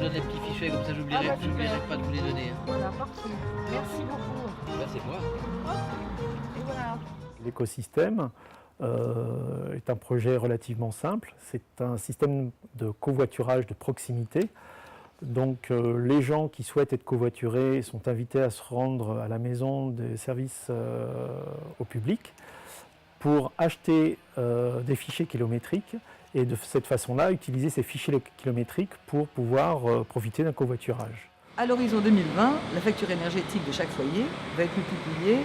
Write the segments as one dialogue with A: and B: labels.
A: donne les petits fichiers, comme ça j'oublierai pas de vous les donner.
B: Voilà, parfait. Merci beaucoup.
A: C'est moi.
B: Et voilà.
C: L'écosystème est un projet relativement simple. C'est un système de covoiturage de proximité. Donc les gens qui souhaitent être covoiturés sont invités à se rendre à la maison des services au public pour acheter des fichiers kilométriques et de cette façon-là utiliser ces fichiers kilométriques pour pouvoir profiter d'un covoiturage.
D: À l'horizon 2020, la facture énergétique de chaque foyer va être multipliée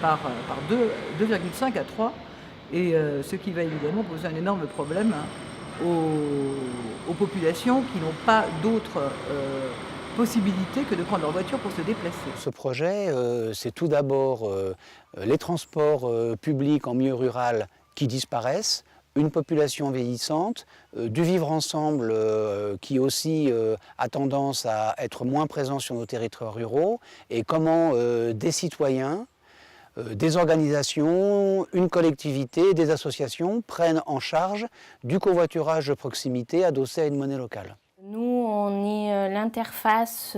D: par 2,5 à 3, et ce qui va évidemment poser un énorme problème aux populations qui n'ont pas d'autre possibilité que de prendre leur voiture pour se déplacer.
E: Ce projet, c'est tout d'abord les transports publics en milieu rural qui disparaissent, une population vieillissante, du vivre ensemble qui aussi a tendance à être moins présent sur nos territoires ruraux, et comment des citoyens, des organisations, une collectivité, des associations prennent en charge du covoiturage de proximité adossé à une monnaie locale.
F: Nous, on est l'interface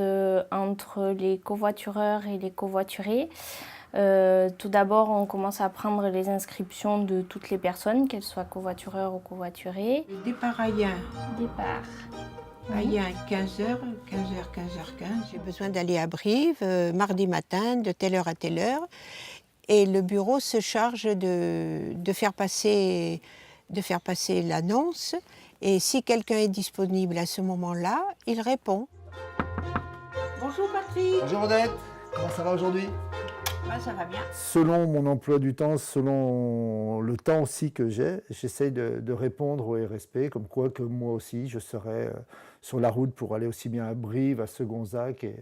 F: entre les covoitureurs et les covoiturés. Tout d'abord, on commence à prendre les inscriptions de toutes les personnes, qu'elles soient covoitureurs ou covoiturés.
B: Le départ à Ayen.
F: Départ.
B: Ayen, 15h, 15h15. J'ai besoin d'aller à Brive, mardi matin, de telle heure à telle heure. Et le bureau se charge de faire passer l'annonce. Et si quelqu'un est disponible à ce moment-là, il répond. Bonjour Patrick.
G: Bonjour Odette, comment ça va aujourd'hui?
B: Ça va bien.
C: Selon mon emploi du temps, selon le temps aussi que j'ai, j'essaye de répondre au RSP, comme quoi que moi aussi je serai sur la route pour aller aussi bien à Brive, à Segonzac et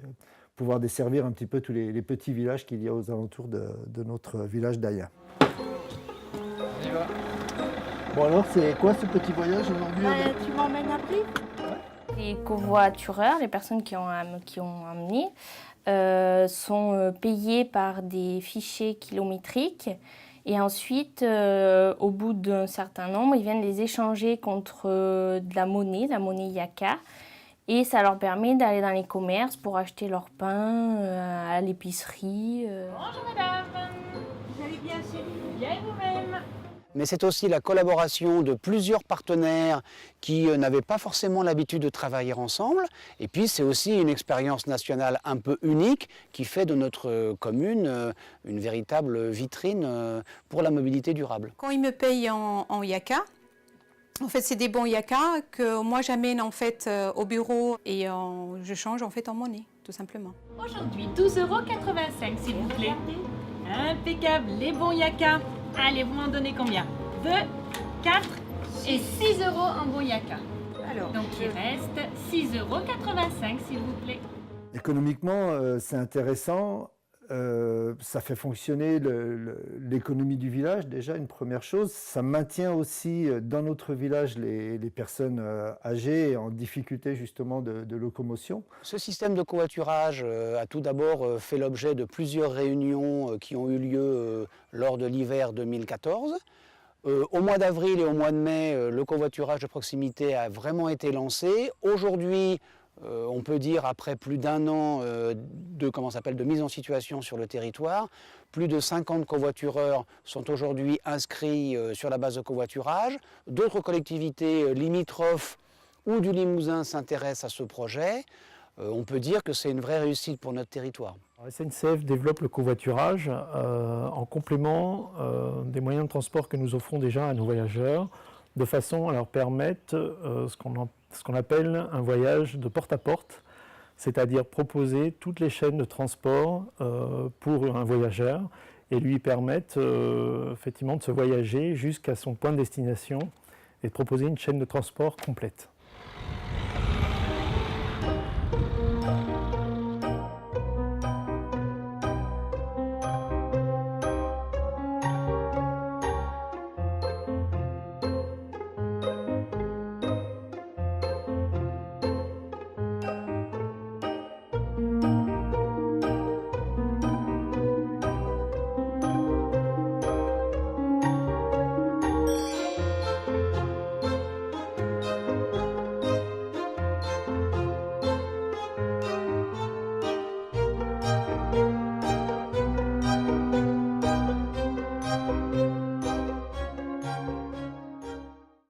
C: pouvoir desservir un petit peu tous les petits villages qu'il y a aux alentours de notre village d'Ayen.
G: On y va. Bon alors, c'est quoi ce petit voyage aujourd'hui?
B: Tu m'emmènes à Brive?
F: Les covoitureurs, les personnes qui ont amené, sont payés par des fichiers kilométriques, et ensuite, au bout d'un certain nombre, ils viennent les échanger contre de la monnaie Yaka, et ça leur permet d'aller dans les commerces pour acheter leur pain à l'épicerie.
B: Bonjour madame. Vous allez bien Céline? Bien et vous-même?
E: Mais c'est aussi la collaboration de plusieurs partenaires qui n'avaient pas forcément l'habitude de travailler ensemble. Et puis c'est aussi une expérience nationale un peu unique qui fait de notre commune une véritable vitrine pour la mobilité durable.
H: Quand ils me payent en Yaka, en fait c'est des bons Yaka que moi j'amène en fait au bureau et je change en fait en monnaie, tout simplement.
I: Aujourd'hui 12,85 € s'il vous plaît. Impeccable, les bons Yaka. Allez, vous m'en donnez combien? 2, 4 et 6 € en bon Yaka.
B: Alors,
I: donc il reste 6,85 € s'il vous plaît.
C: Économiquement, c'est intéressant. Ça fait fonctionner l'économie du village, déjà une première chose. Ça maintient aussi dans notre village les personnes âgées et en difficulté justement de locomotion.
E: Ce système de covoiturage a tout d'abord fait l'objet de plusieurs réunions qui ont eu lieu lors de l'hiver 2014. Au mois d'avril et au mois de mai, le covoiturage de proximité a vraiment été lancé. Aujourd'hui, on peut dire, après plus d'un an de mise en situation sur le territoire, plus de 50 covoitureurs sont aujourd'hui inscrits sur la base de covoiturage. D'autres collectivités limitrophes ou du Limousin s'intéressent à ce projet. On peut dire que c'est une vraie réussite pour notre territoire.
C: SNCF développe le covoiturage en complément des moyens de transport que nous offrons déjà à nos voyageurs, de façon à leur permettre ce qu'on appelle un voyage de porte-à-porte, c'est-à-dire proposer toutes les chaînes de transport pour un voyageur et lui permettre effectivement de se voyager jusqu'à son point de destination et de proposer une chaîne de transport complète.